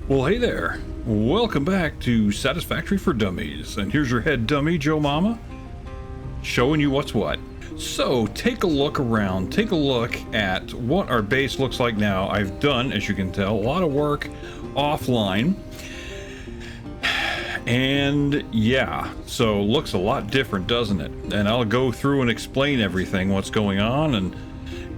Well, hey there. Welcome back to Satisfactory for Dummies. And here's your head dummy, Joe Mama, showing you what's what. So take a look around. Take a look at what our base looks like now. I've done, as you can tell, a lot of work offline. And yeah, so looks a lot different, doesn't it? And I'll go through and explain everything, what's going on, and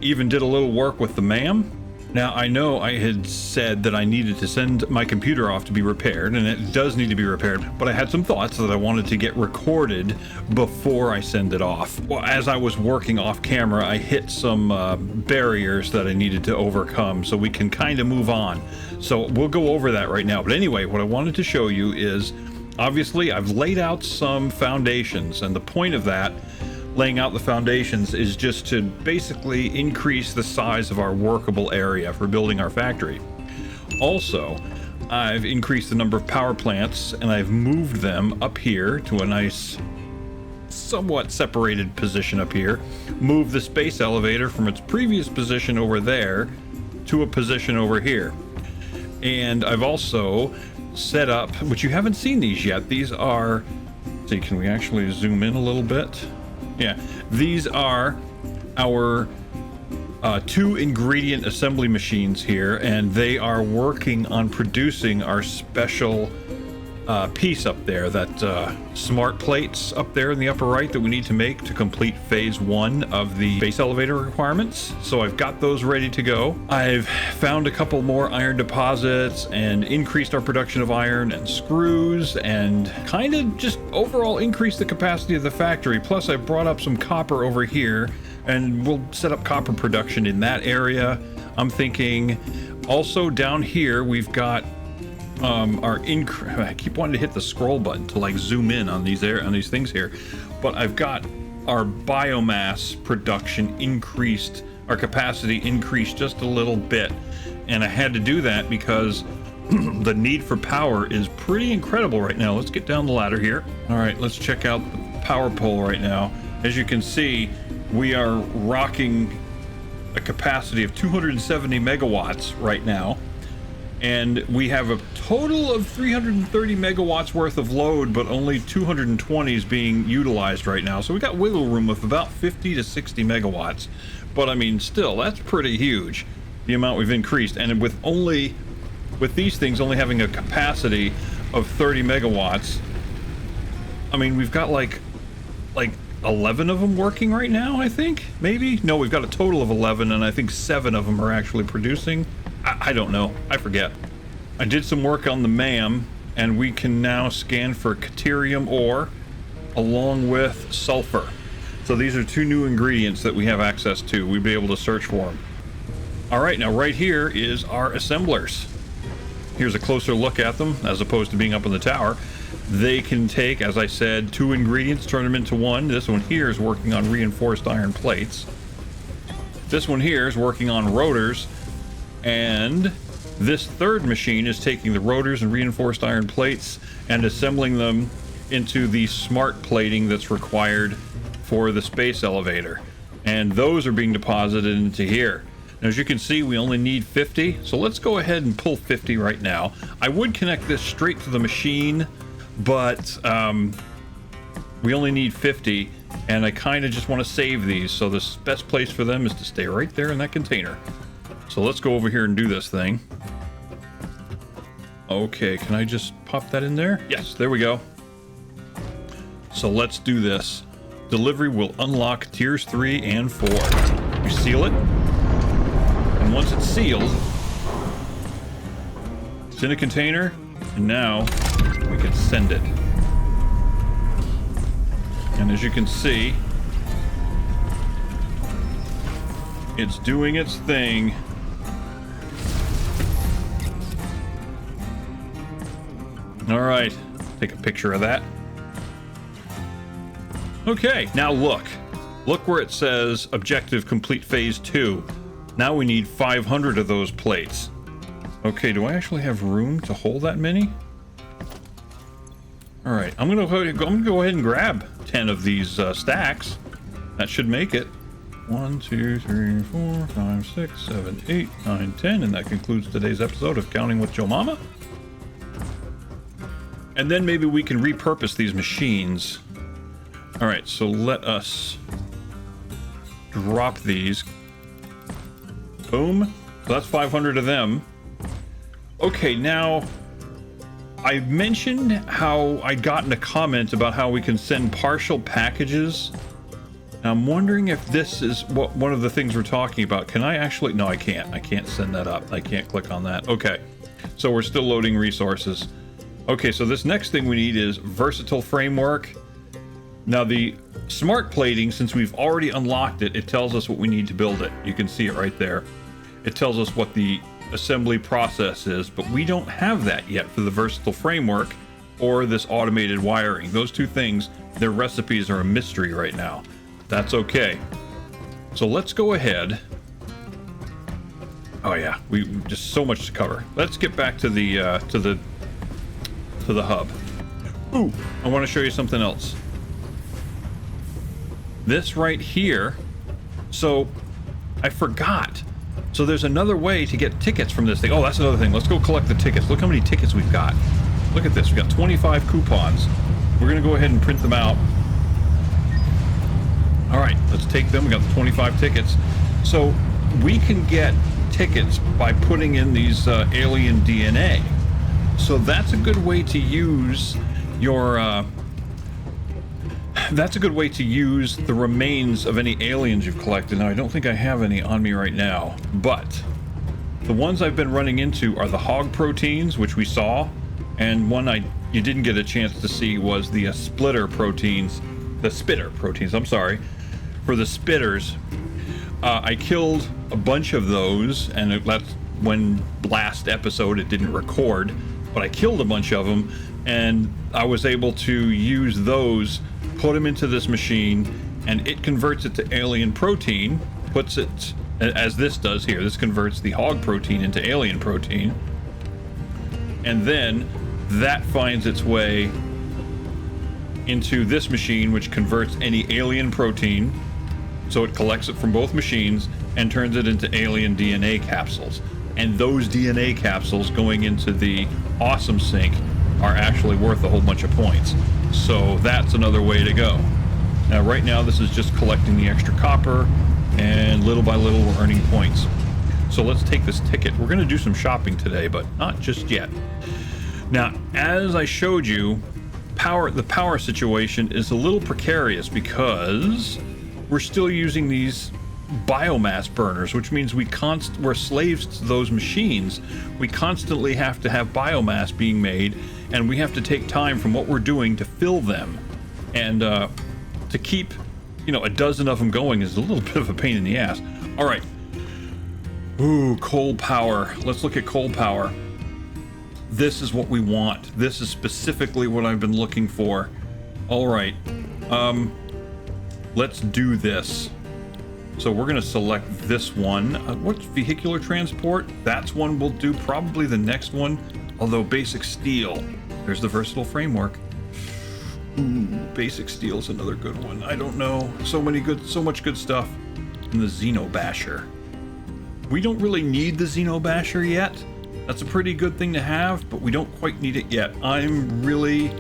even did a little work with the MAM. Now, I know I had said that I needed to send my computer off to be repaired, and it does need to be repaired, but I had some thoughts that I wanted to get recorded before I send it off. Well, as I was working off camera, I hit some barriers that I needed to overcome, so we can kind of move on. So we'll go over that right now. But anyway, what I wanted to show you is, obviously, I've laid out some foundations, and the point of that, laying out the foundations, is just to basically increase the size of our workable area for building our factory. Also, I've increased the number of power plants, and I've moved them up here to a nice, somewhat separated position up here. Moved the space elevator from its previous position over there to a position over here. And I've also set up, which you haven't seen these yet, these are, see, can we actually zoom in a little bit? Yeah, these are our 2 ingredient assembly machines here, and they are working on producing our special piece up there, that smart plates up there in the upper right that we need to make to complete phase 1 of the base elevator requirements. So I've got those ready to go. I've found a couple more iron deposits and increased our production of iron and screws, and kind of just overall increased the capacity of the factory. Plus I brought up some copper over here, and we'll set up copper production in that area. I'm thinking also down here we've got I keep wanting to hit the scroll button to like zoom in on these things here, but I've got our biomass production increased, our capacity increased just a little bit, and I had to do that because the need for power is pretty incredible right now. Let's get down the ladder here. All right, let's check out the power pole right now. As you can see, we are rocking a capacity of 270 megawatts right now. And we have a total of 330 megawatts worth of load, but only 220 is being utilized right now. So we got wiggle room of about 50 to 60 megawatts. But I mean, still, that's pretty huge, the amount we've increased. And with these things only having a capacity of 30 megawatts, I mean, we've got like 11 of them working right now, I think, maybe? No, we've got a total of 11, and I think 7 of them are actually producing. I don't know. I forget. I did some work on the MAM, and we can now scan for Caterium ore along with sulfur. So these are 2 new ingredients that we have access to. We'd be able to search for them. All right, now right here is our assemblers. Here's a closer look at them as opposed to being up in the tower. They can take, as I said, 2 ingredients, turn them into 1. This one here is working on reinforced iron plates. This one here is working on rotors. And this third machine is taking the rotors and reinforced iron plates and assembling them into the smart plating that's required for the space elevator. And those are being deposited into here. Now, as you can see, we only need 50. So let's go ahead and pull 50 right now. I would connect this straight to the machine, but we only need 50. And I kind of just want to save these. So the best place for them is to stay right there in that container. So let's go over here and do this thing. Okay, can I just pop that in there? Yes, there we go. So let's do this. Delivery will unlock tiers 3 and 4. You seal it, and once it's sealed, it's in a container, and now we can send it. And as you can see, it's doing its thing. All right, take a picture of that. Okay, now look where it says objective complete phase 2. Now we need 500 of those plates. Okay, do I actually have room to hold that many? All right, I'm gonna go ahead and grab 10 of these stacks. That should make it. 1, 2, 3, 4, 5, 6, 7, 8, 9, 10, and that concludes today's episode of Counting with Joe Mama. And then maybe we can repurpose these machines. All right, so let us drop these. Boom. So that's 500 of them. Okay, now I mentioned how I'd gotten a comment about how we can send partial packages. Now, I'm wondering if this is one of the things we're talking about. Can I actually? No, I can't. I can't send that up. I can't click on that. Okay, so we're still loading resources. Okay, so this next thing we need is versatile framework. Now the smart plating, since we've already unlocked it, it tells us what we need to build it. You can see it right there. It tells us what the assembly process is, but we don't have that yet for the versatile framework or this automated wiring. Those two things, their recipes are a mystery right now. That's okay. So let's go ahead. Oh yeah, we just so much to cover. Let's get back to the hub. Ooh, I want to show you something else. This right here. So I forgot. So there's another way to get tickets from this thing. Oh, that's another thing. Let's go collect the tickets. Look how many tickets we've got. Look at this. We've got 25 coupons. We're going to go ahead and print them out. All right, let's take them. We got the 25 tickets. So we can get tickets by putting in these alien DNA. So that's a good way to use your... That's a good way to use the remains of any aliens you've collected. Now, I don't think I have any on me right now, but the ones I've been running into are the hog proteins, which we saw, and one you didn't get a chance to see was the spitter proteins, I'm sorry, for the spitters. I killed a bunch of those, and that's when last episode it didn't record, but I killed a bunch of them, and I was able to use those, put them into this machine, and it converts it to alien protein, puts it, as this does here, this converts the hog protein into alien protein, and then that finds its way into this machine, which converts any alien protein, so it collects it from both machines and turns it into alien DNA capsules. And those DNA capsules going into the awesome sink are actually worth a whole bunch of points. So that's another way to go. Now right now this is just collecting the extra copper, and little by little we're earning points. So let's take this ticket. We're going to do some shopping today, but not just yet. Now, as I showed you, the power situation is a little precarious because we're still using these biomass burners, which means we're slaves to those machines. We constantly have to have biomass being made, and we have to take time from what we're doing to fill them. And to keep, a dozen of them going is a little bit of a pain in the ass. All right. Ooh, coal power. Let's look at coal power. This is what we want. This is specifically what I've been looking for. All right. Let's do this. So we're going to select this one. What's vehicular transport? That's one we'll do, probably the next one. Although basic steel. There's the versatile framework. Ooh, basic steel is another good one. I don't know. So much good stuff. And the Xenobasher. We don't really need the Xenobasher yet. That's a pretty good thing to have, but we don't quite need it yet. I'm really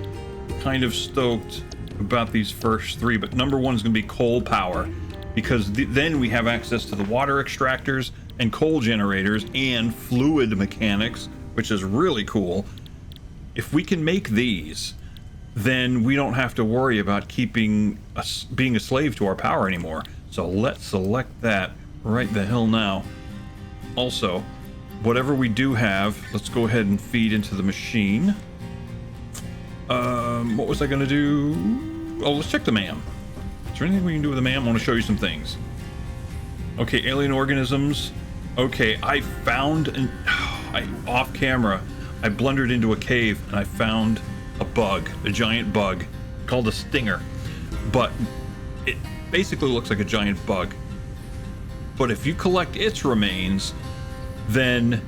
kind of stoked about these first three, but number one is going to be coal power, because then we have access to the water extractors and coal generators and fluid mechanics, which is really cool. If we can make these, then we don't have to worry about being a slave to our power anymore. So let's select that right the hell now. Also, whatever we do have, let's go ahead and feed into the machine. What was I going to do? Oh, let's check the MAM. Is there anything we can do with the MAM? I want to show you some things. Okay, alien organisms. Okay, I found off camera, I blundered into a cave and I found a bug, a giant bug called a stinger. But it basically looks like a giant bug. But if you collect its remains, then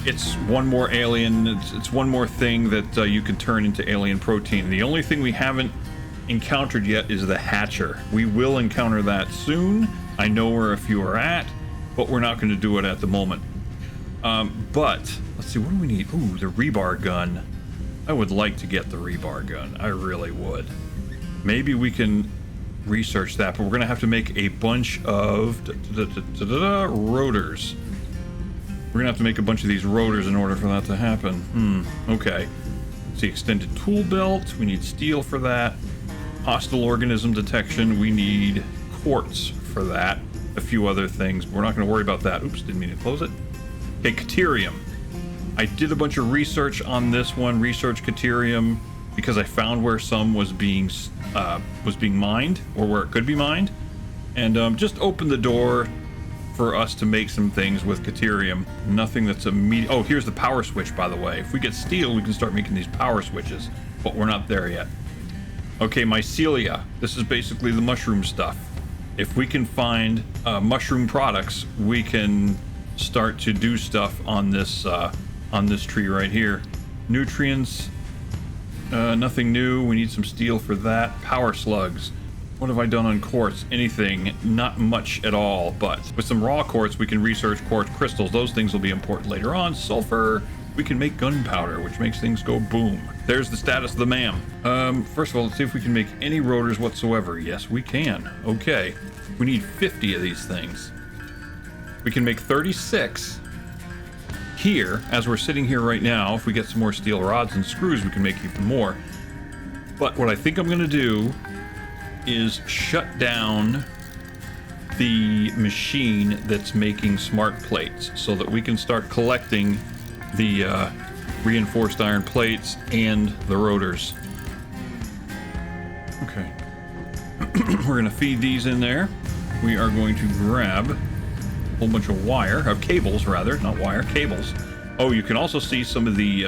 it's one more alien, it's one more thing that you can turn into alien protein. The only thing we haven't encountered yet is the hatcher. We will encounter that soon. I know where a few are at, but we're not going to do it at the moment. But let's see, what do we need? Ooh, the rebar gun. I would like to get the rebar gun. I really would. Maybe we can research that, but we're going to have to make a bunch of rotors. We're going to have to make a bunch of these rotors in order for that to happen. Okay. Let's see, extended tool belt. We need steel for that. Hostile organism detection. We need quartz for that. A few other things. We're not going to worry about that. Oops, didn't mean to close it. Okay, Caterium. I did a bunch of research on this one. Research Caterium because I found where some was being mined, or where it could be mined, and just opened the door for us to make some things with Caterium. Nothing that's immediate. Oh, here's the power switch, by the way. If we get steel, we can start making these power switches, but we're not there yet. Okay, mycelia. This is basically the mushroom stuff. If we can find mushroom products, we can start to do stuff on this tree right here. Nutrients. Nothing new. We need some steel for that. Power slugs. What have I done on quartz? Anything. Not much at all, but with some raw quartz, we can research quartz crystals. Those things will be important later on. Sulfur. We can make gunpowder, which makes things go boom. There's the status of the MAM. First of all, let's see if we can make any rotors whatsoever. Yes, we can. Okay. We need 50 of these things. We can make 36. Here, as we're sitting here right now, if we get some more steel rods and screws, we can make even more. But what I think I'm going to do is shut down the machine that's making smart plates so that we can start collecting the reinforced iron plates and the rotors. Okay. We're going to feed these in there. We are going to grab whole bunch of wire, cables rather, not wire, cables. Oh, you can also see some of the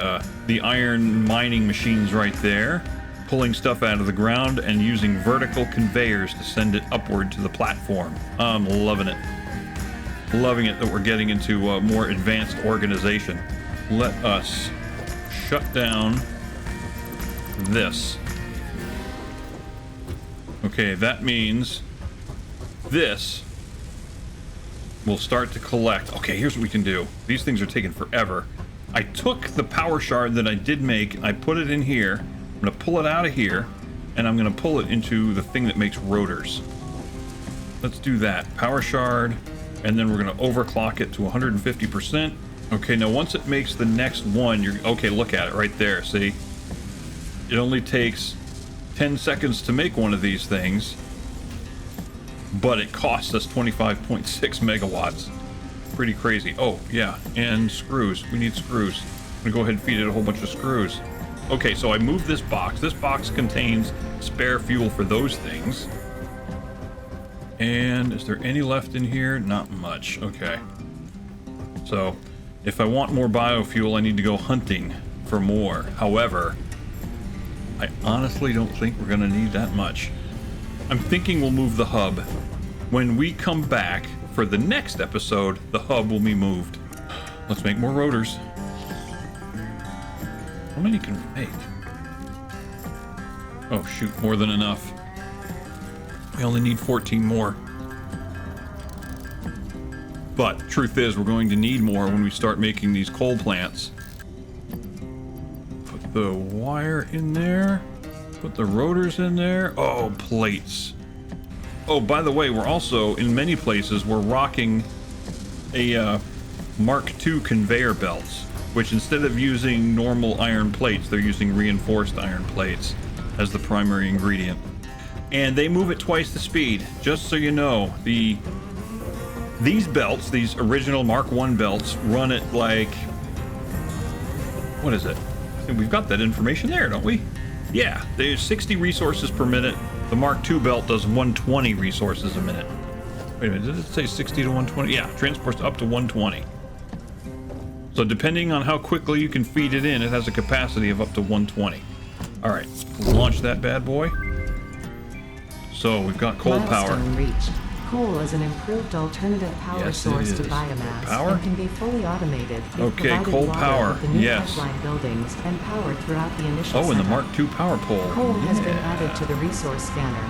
iron mining machines right there, pulling stuff out of the ground and using vertical conveyors to send it upward to the platform. I'm loving it. Loving it that we're getting into more advanced organization. Let us shut down this. Okay, that means this we'll start to collect. Okay, here's what we can do. These things are taking forever. I took the power shard that I did make, and I put it in here. I'm going to pull it out of here, and I'm going to pull it into the thing that makes rotors. Let's do that. Power shard, and then we're going to overclock it to 150%. Okay, now once it makes the next one, okay, look at it right there, see? It only takes 10 seconds to make one of these things, but it costs us 25.6 megawatts. Pretty crazy. Oh, yeah, and screws. We need screws. I'm gonna go ahead and feed it a whole bunch of screws. Okay, so I moved this box. This box contains spare fuel for those things. And is there any left in here? Not much. Okay. So, if I want more biofuel, I need to go hunting for more. However, I honestly don't think we're gonna need that much. I'm thinking we'll move the hub. When we come back for the next episode, the hub will be moved. Let's make more rotors. How many can we make? Oh shoot, more than enough. We only need 14 more. But truth is, we're going to need more when we start making these coal plants. Put the wire in there. Put the rotors in there. Oh, plates. Oh, by the way, we're also, in many places, we're rocking a Mark II conveyor belts, which instead of using normal iron plates, they're using reinforced iron plates as the primary ingredient. And they move at twice the speed. Just so you know, these belts, these original Mark I belts, run at like, what is it? We've got that information there, don't we? Yeah, there's 60 resources per minute. The Mark II belt does 120 resources a minute. Wait a minute, did it say 60 to 120? Yeah, transports up to 120. So depending on how quickly you can feed it in, it has a capacity of up to 120. All right, launch that bad boy. So we've got coal power. Reached. Coal is an improved alternative power source to biomass and can be fully automated. Okay, coal power. The new yes. pipeline buildings and powered throughout the initial and the setup. Mark II power pole. Coal has been added to the resource scanner.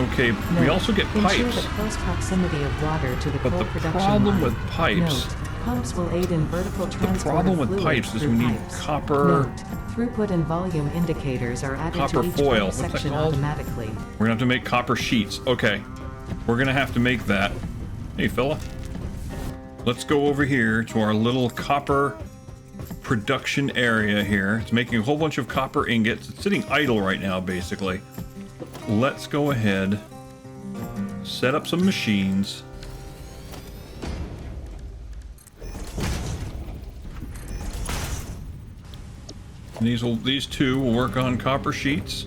Okay, we also get pipes. Ensure the close proximity of water to the but coal the production problem line. with pipes Note, Pumps will aid in vertical transport. The problem of with fluid pipes is through we need pipes. copper. Note, throughput and volume indicators are added Copper to each foil. pipe What's that section called? automatically. We're gonna have to make copper sheets. Okay. We're gonna have to make that. Hey, fella. Let's go over here to our little copper production area here. It's making a whole bunch of copper ingots. It's sitting idle right now, basically. Let's go ahead, set up some machines. And these two will work on copper sheets.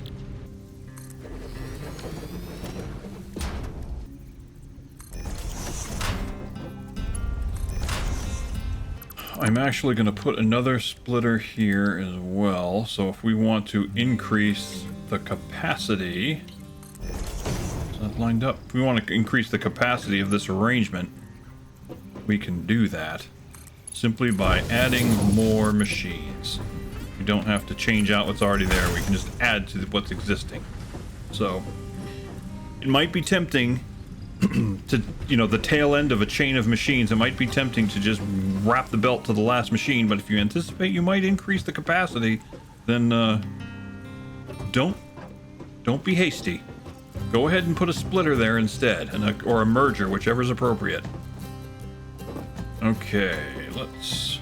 I'm actually going to put another splitter here as well. So if we want to increase the capacity, is that lined up? If we want to increase the capacity of this arrangement, we can do that simply by adding more machines. We don't have to change out what's already there. We can just add to what's existing. So it might be tempting to, you know, the tail end of a chain of machines. It might be tempting to just wrap the belt to the last machine, but if you anticipate you might increase the capacity, then don't be hasty. Go ahead and put a splitter there instead, and or a merger, whichever's appropriate. Okay, let's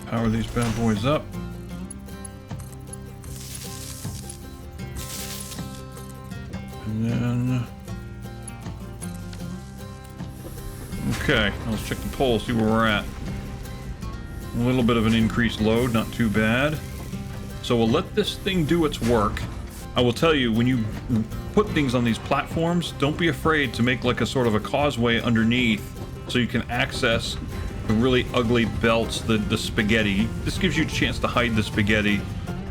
power these bad boys up. And then okay, let's check the pole, see where we're at. A little bit of an increased load, not too bad. So we'll let this thing do its work. I will tell you, when you put things on these platforms, don't be afraid to make like a sort of a causeway underneath so you can access the really ugly belts, the spaghetti. This gives you a chance to hide the spaghetti.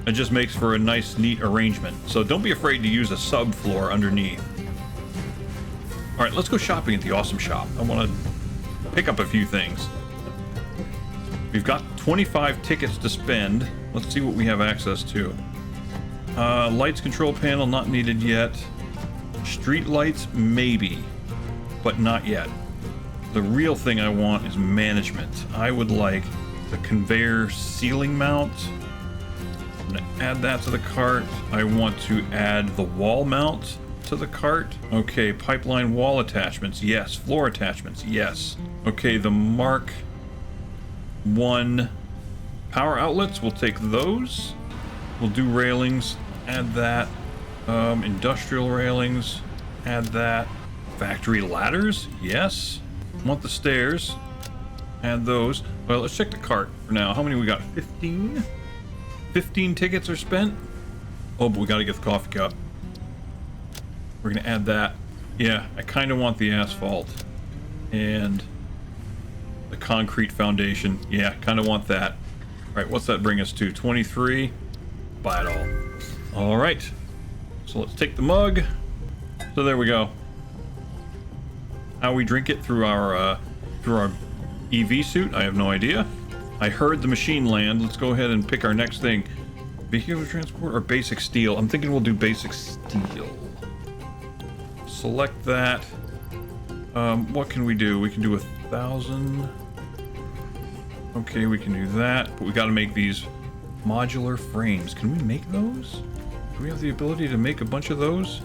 It just makes for a nice, neat arrangement. So don't be afraid to use a subfloor underneath. All right, let's go shopping at the awesome shop. I want to pick up a few things. We've got 25 tickets to spend. Let's see what we have access to. Lights control panel, not needed yet. Street lights, maybe, but not yet. The real thing I want is management. I would like the conveyor ceiling mount. I'm gonna add that to the cart. I want to add the wall mount to the cart. Okay, pipeline wall attachments, yes. Floor attachments, yes. Okay, the Mark 1 power outlets, we'll take those. We'll do railings, add that. Industrial railings, add that. Factory ladders, yes. Want the stairs, add those. Well, let's check the cart for now. How many we got? 15? 15 tickets are spent. Oh, but we gotta get the coffee cup. We're gonna add that. Yeah, I kind of want the asphalt and the concrete foundation. Yeah, kind of want that. All right, what's that bring us to? 23. Buy it all. All right. So let's take the mug. So there we go. How we drink it through our EV suit, I have no idea. I heard the machine land. Let's go ahead and pick our next thing. Vehicular transport or basic steel? I'm thinking we'll do basic steel. Select that. What can we do? We can do 1,000. Okay, we can do that, but we got to make these modular frames. Can we make those? Do we have the ability to make a bunch of those?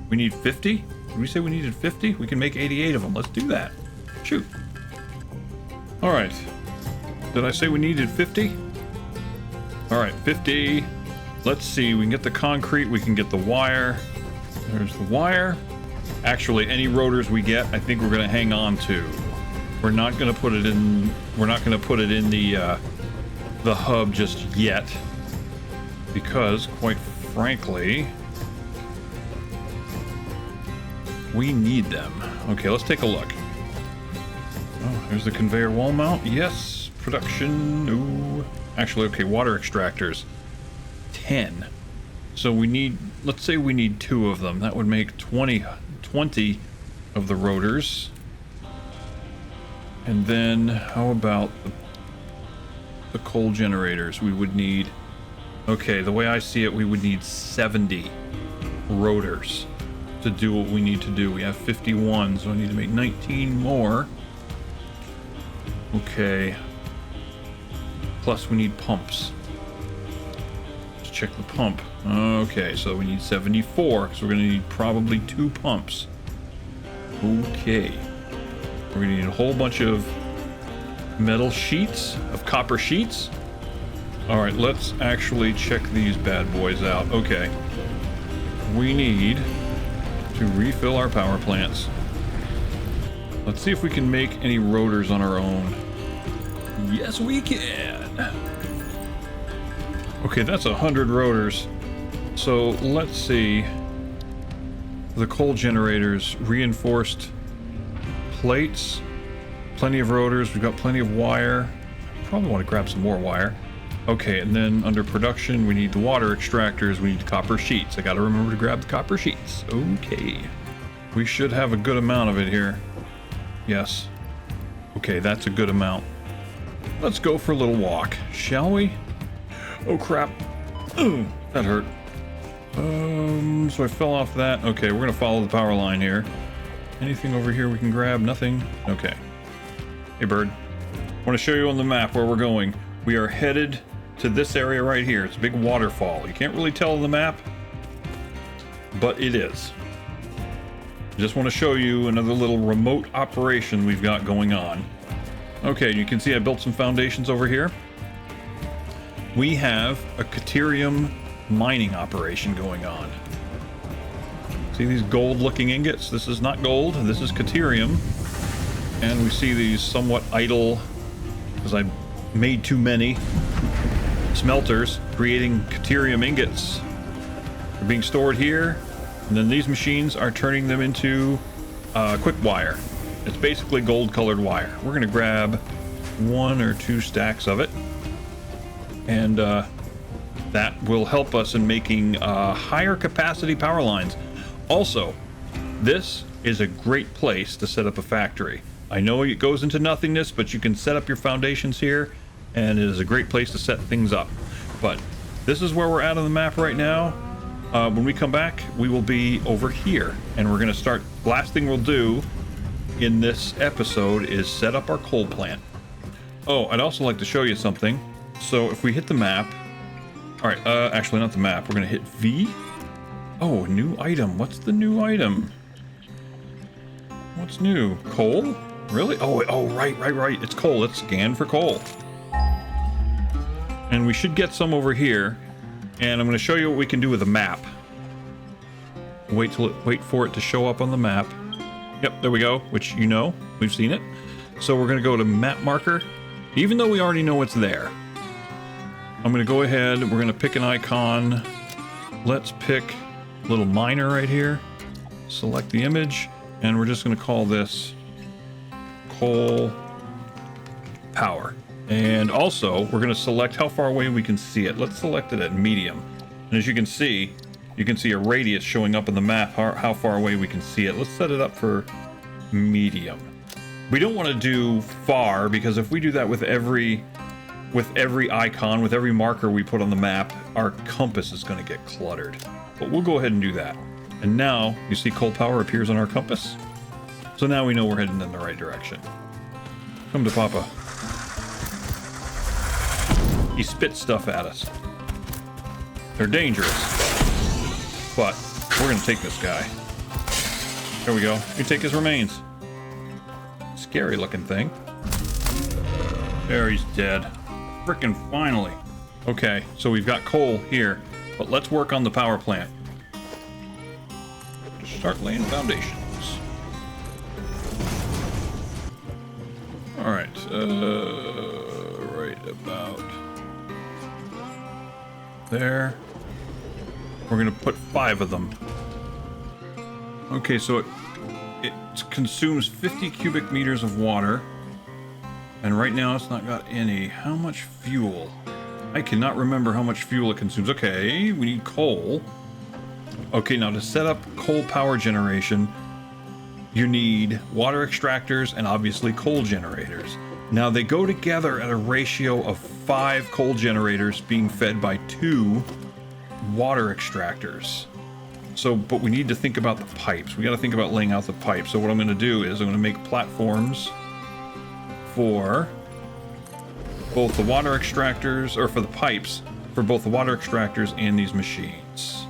We need 50? Did we say we needed 50? We can make 88 of them. Let's do that. Shoot. All right. Did I say we needed 50? All right, 50. Let's see. We can get the concrete. We can get the wire. There's the wire. Actually, any rotors we get, I think we're going to hang on to. We're not going to put it in. We're not going to put it in the hub just yet, because, quite frankly, we need them. Okay, let's take a look. Oh, there's the conveyor wall mount. Yes. Production. Ooh. Actually, okay, water extractors. 10. So we need, let's say we need 2 of them. That would make 20 of the rotors. And then how about the coal generators? We would need, okay, the way I see it, we would need 70 rotors to do what we need to do. We have 51, so I need to make 19 more. Okay. Plus we need pumps. Let's check the pump. Okay, so we need 74, so we're gonna need probably 2 pumps. Okay. We're gonna need a whole bunch of metal sheets, of copper sheets. All right, let's actually check these bad boys out. Okay. We need to refill our power plants. Let's see if we can make any rotors on our own. Yes, we can. Okay, that's 100 rotors. So let's see. The coal generators, reinforced plates, plenty of rotors. We've got plenty of wire. Probably want to grab some more wire. Okay, and then under production, we need the water extractors. We need copper sheets. I got to remember to grab the copper sheets. Okay. We should have a good amount of it here. Yes. Okay, that's a good amount. Let's go for a little walk, shall we? Oh, crap. Ooh, that hurt. So I fell off that. Okay, we're going to follow the power line here. Anything over here we can grab? Nothing? Okay. Hey, bird. I want to show you on the map where we're going. We are headed to this area right here. It's a big waterfall. You can't really tell on the map, but it is. Just want to show you another little remote operation we've got going on. Okay, you can see I built some foundations over here. We have a Caterium mining operation going on. See these gold-looking ingots? This is not gold, this is Caterium. And we see these somewhat idle, because I made too many smelters, creating Caterium ingots. They're being stored here, and then these machines are turning them into quick wire. It's basically gold-colored wire. We're gonna grab 1 or 2 stacks of it, and that will help us in making higher capacity power lines. Also, this is a great place to set up a factory. I know it goes into nothingness, but you can set up your foundations here, and it is a great place to set things up. But this is where we're at on the map right now. When we come back, we will be over here, and we're gonna start. Last thing we'll do in this episode is set up our coal plant. Oh, I'd also like to show you something. So if we hit the map, all right, actually not the map, we're gonna hit V. Oh, new item. What's the new item? What's new? Coal? Really? Oh, right. It's coal. Let's scan for coal. And we should get some over here. And I'm going to show you what we can do with a map. Wait for it to show up on the map. Yep, there we go. Which you know, we've seen it. So we're going to go to map marker, even though we already know it's there. I'm going to go ahead. We're going to pick an icon. Let's pick a little miner right here. Select the image, and we're just going to call this coal power. And also, we're going to select how far away we can see it. Let's select it at medium. And as you can see a radius showing up in the map, how far away we can see it. Let's set it up for medium. We don't want to do far, because if we do that with every icon, with every marker we put on the map, our compass is going to get cluttered. But we'll go ahead and do that. And now, you see coal power appears on our compass. So now we know we're heading in the right direction. Come to Papa. He spits stuff at us. They're dangerous. But we're going to take this guy. There we go. You take his remains. Scary looking thing. There, he's dead. Frickin' finally. Okay, so we've got coal here, but let's work on the power plant. Just start laying foundations. Alright, right about there. We're gonna put 5 of them. Okay, so it consumes 50 cubic meters of water, and right now it's not got any. How much fuel? I cannot remember how much fuel it consumes. Okay, we need coal. Okay, now to set up coal power generation, you need water extractors and obviously coal generators. Now they go together at a ratio of 5 coal generators being fed by 2 water extractors. So, but we need to think about the pipes. We got to think about laying out the pipes. So what I'm going to do is I'm going to make platforms for both the water extractors, or for the pipes, for both the water extractors and these machines.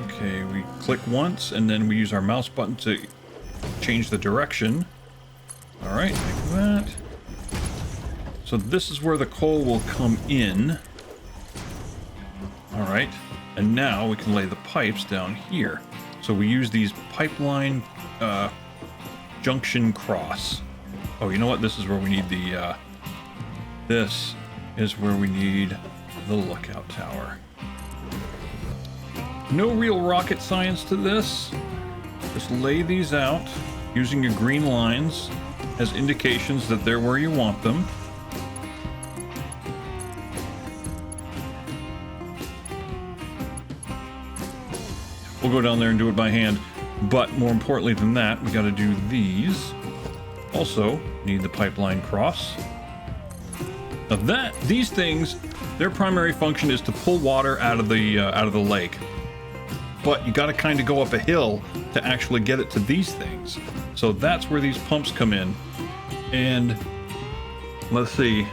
Okay, we click once, and then we use our mouse button to change the direction. All right, like that. So this is where the coal will come in. All right, and now we can lay the pipes down here. So we use these pipeline junction cross. Oh, you know what? This is where we need the, this is where we need the lookout tower. No real rocket science to this. Just lay these out using your green lines as indications that they're where you want them. We'll go down there and do it by hand. But more importantly than that, we got to do these. Also, need the pipeline cross. Now these things, their primary function is to pull water out of the lake. But you got to kind of go up a hill to actually get it to these things. So that's where these pumps come in. And let's see,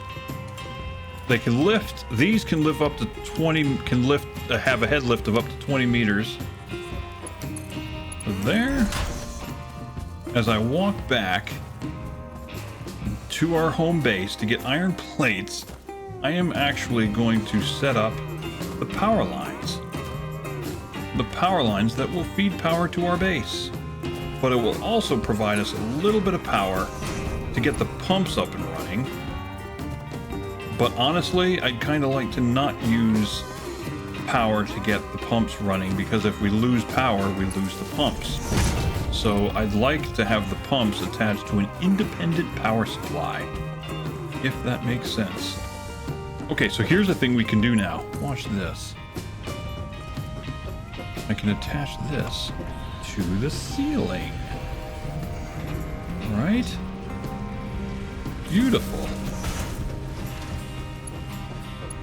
they can lift. These can lift up to 20. Can lift, have a head lift of up to 20 meters. So there. As I walk back to our home base to get iron plates, I am actually going to set up the power lines. The power lines that will feed power to our base. But it will also provide us a little bit of power to get the pumps up and running. But honestly, I'd kind of like to not use power to get the pumps running, because if we lose power, we lose the pumps. So I'd like to have the pumps attached to an independent power supply, if that makes sense. Okay, so here's the thing we can do now. Watch this. I can attach this to the ceiling. Right? Beautiful.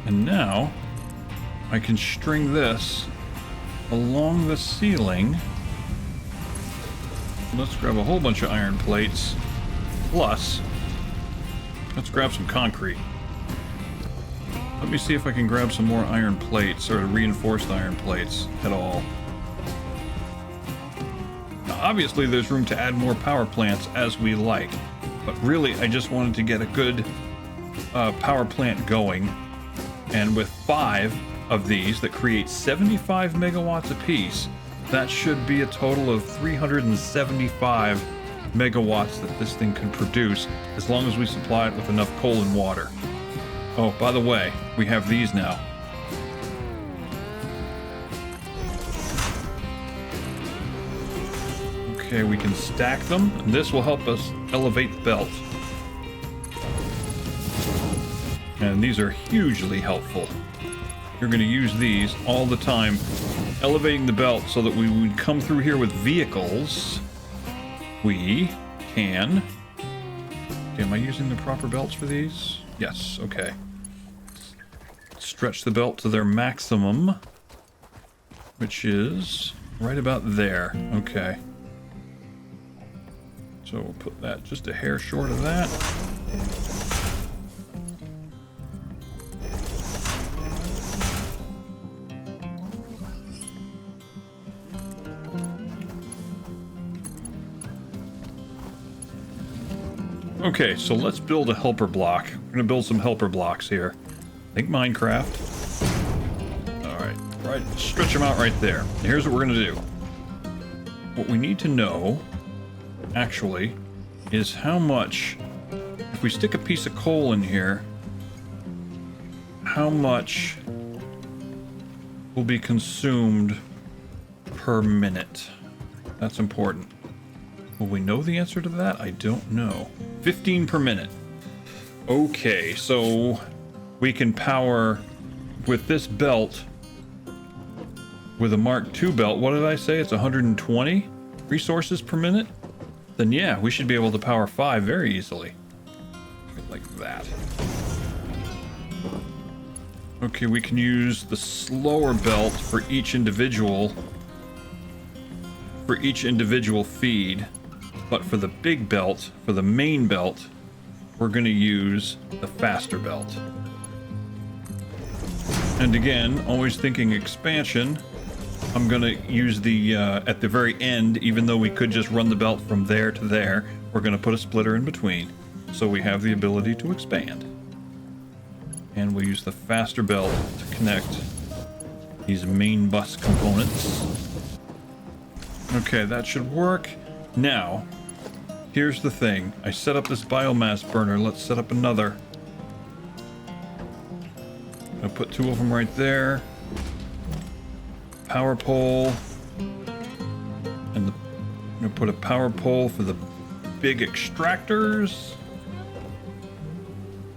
And now I can string this along the ceiling. Let's grab a whole bunch of iron plates. Plus, let's grab some concrete. Let me see if I can grab some more iron plates, or reinforced iron plates at all. Now, obviously, there's room to add more power plants as we like, but really, I just wanted to get a good power plant going. And with 5 of these that create 75 megawatts apiece, that should be a total of 375 megawatts that this thing can produce, as long as we supply it with enough coal and water. Oh, by the way, we have these now. Okay, we can stack them, and this will help us elevate the belt. And these are hugely helpful. You're going to use these all the time, elevating the belt so that we would come through here with vehicles. We can... Okay, am I using the proper belts for these? Yes, okay. Stretch the belt to their maximum, which is right about there. Okay. So we'll put that just a hair short of that. Okay, so let's build a helper block. We're gonna build some helper blocks here. Think Minecraft. All right, stretch them out right there. Here's what we're gonna do. What we need to know, actually, is how much, if we stick a piece of coal in here, how much will be consumed per minute? That's important. Will we know the answer to that? I don't know. 15 per minute. Okay, so we can power with this belt, with a Mark II belt. What did I say? It's 120 resources per minute? Then yeah, we should be able to power 5 very easily. Like that. Okay, we can use the slower belt for each individual feed. But for the big belt, for the main belt, we're going to use the faster belt. And again, always thinking expansion, I'm going to use the, at the very end, even though we could just run the belt from there to there, we're going to put a splitter in between, so we have the ability to expand. And we'll use the faster belt to connect these main bus components. Okay, that should work. Now, here's the thing. I set up this biomass burner. Let's set up another. I'll put 2 of them right there. Power pole. And I'm gonna put a power pole for the big extractors.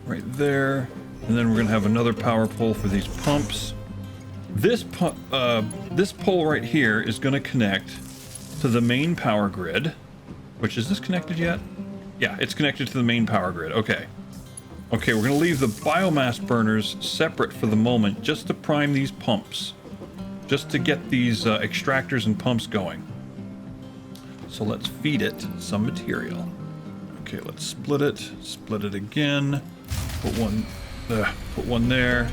Right there. And then we're gonna have another power pole for these pumps. This pole right here is gonna connect to the main power grid. Which, is this connected yet? Yeah, it's connected to the main power grid. Okay. Okay, we're gonna leave the biomass burners separate for the moment, just to prime these pumps. Just to get these extractors and pumps going. So let's feed it some material. Okay, let's split it again. Put one there.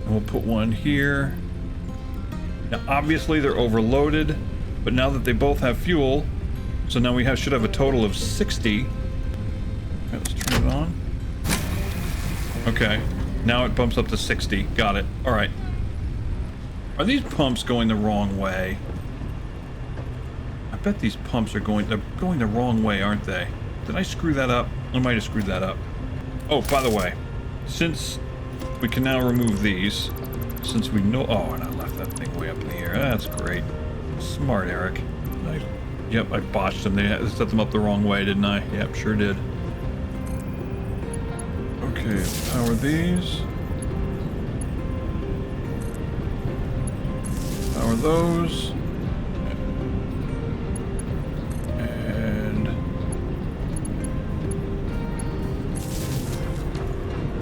And we'll put one here. Now, obviously they're overloaded, but now that they both have fuel, so now we should have a total of 60. Okay, let's turn it on. Okay, now it bumps up to 60. Got it. All right. Are these pumps going the wrong way? I bet these pumps are going the wrong way, aren't they? Did I screw that up? I might have screwed that up. Oh, by the way, since we can now remove these, since we know... Oh, and I left that thing way up in the air. That's great. Smart, Eric. Nice. Yep, I botched them. They set them up the wrong way, didn't I? Yep, sure did. Okay, power these. Power those. And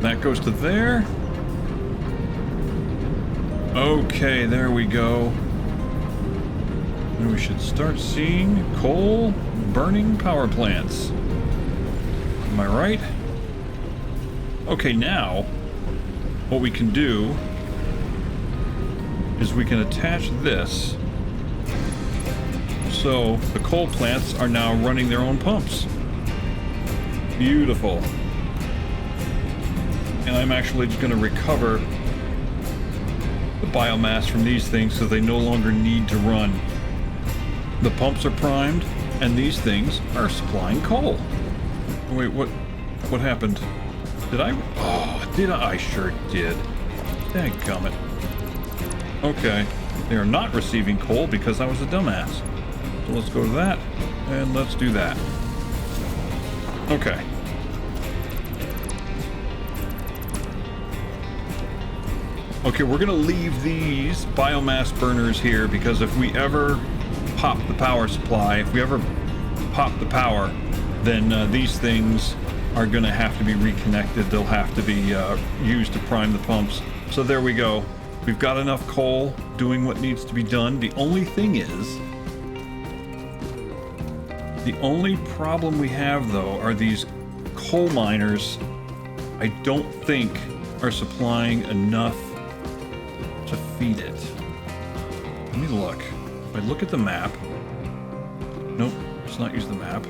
that goes to there. Okay, there we go. And we should start seeing coal burning power plants. Am I right? Okay, now what we can do is we can attach this so the coal plants are now running their own pumps. Beautiful. And I'm actually just going to recover the biomass from these things so they no longer need to run. The pumps are primed, and these things are supplying coal. Wait, what happened? Did I? Oh, did I? I sure did. Dadgummit. Okay, they are not receiving coal because I was a dumbass. So let's go to that, and let's do that. Okay. Okay, we're gonna leave these biomass burners here because if we ever pop the power supply, if we ever pop the power, then these things are gonna have to be reconnected. They'll have to be used to prime the pumps. So there we go. We've got enough coal doing what needs to be done. The only thing is, the only problem we have though are these coal miners. I don't think are supplying enough to feed it. Let me look. If I look at the map, nope, let's not use the map.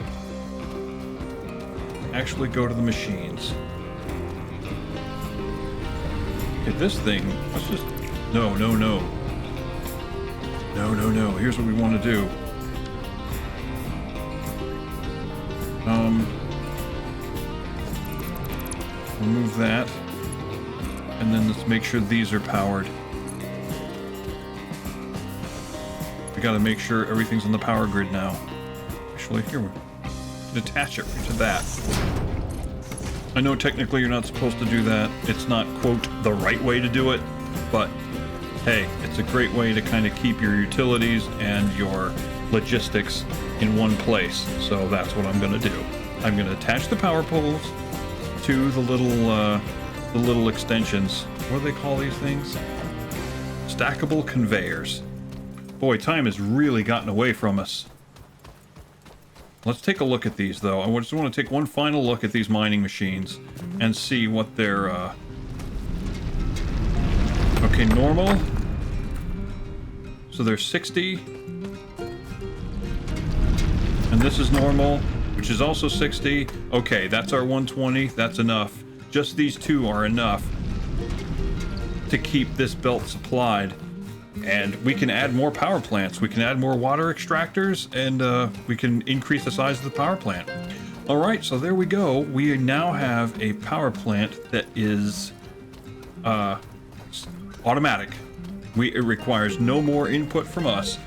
Actually go to the machines. Okay, this thing, let's just, no. Here's what we want to do. Remove that. And then let's make sure these are powered. We gotta make sure everything's on the power grid now. Actually, here we can attach it to that. I know technically you're not supposed to do that. It's not, quote, the right way to do it, but hey, it's a great way to kind of keep your utilities and your logistics in one place. So that's what I'm gonna do. I'm gonna attach the power poles to the little extensions. What do they call these things? Stackable conveyors. Boy, time has really gotten away from us. Let's take a look at these, though. I just want to take one final look at these mining machines and see what they're... Okay, normal. So they're 60. And this is normal, which is also 60. Okay, that's our 120. That's enough. Just these two are enough to keep this belt supplied. And we can add more power plants. We can add more water extractors, and we can increase the size of the power plant. All right, so there we go. We now have a power plant that is automatic. It requires no more input from us,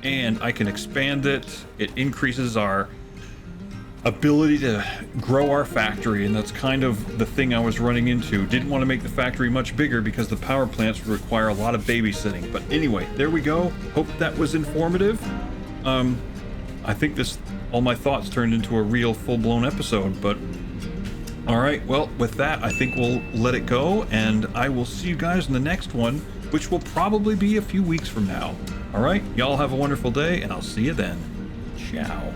and I can expand it. It increases our ability to grow our factory, and that's kind of the thing I was running into. Didn't want to make the factory much bigger because the power plants would require a lot of babysitting. But anyway, there we go. Hope that was informative. I think all my thoughts turned into a real full-blown episode, but all right, well, with that, I think we'll let it go, and I will see you guys in the next one, which will probably be a few weeks from now. All right, y'all have a wonderful day, and I'll see you then. Ciao.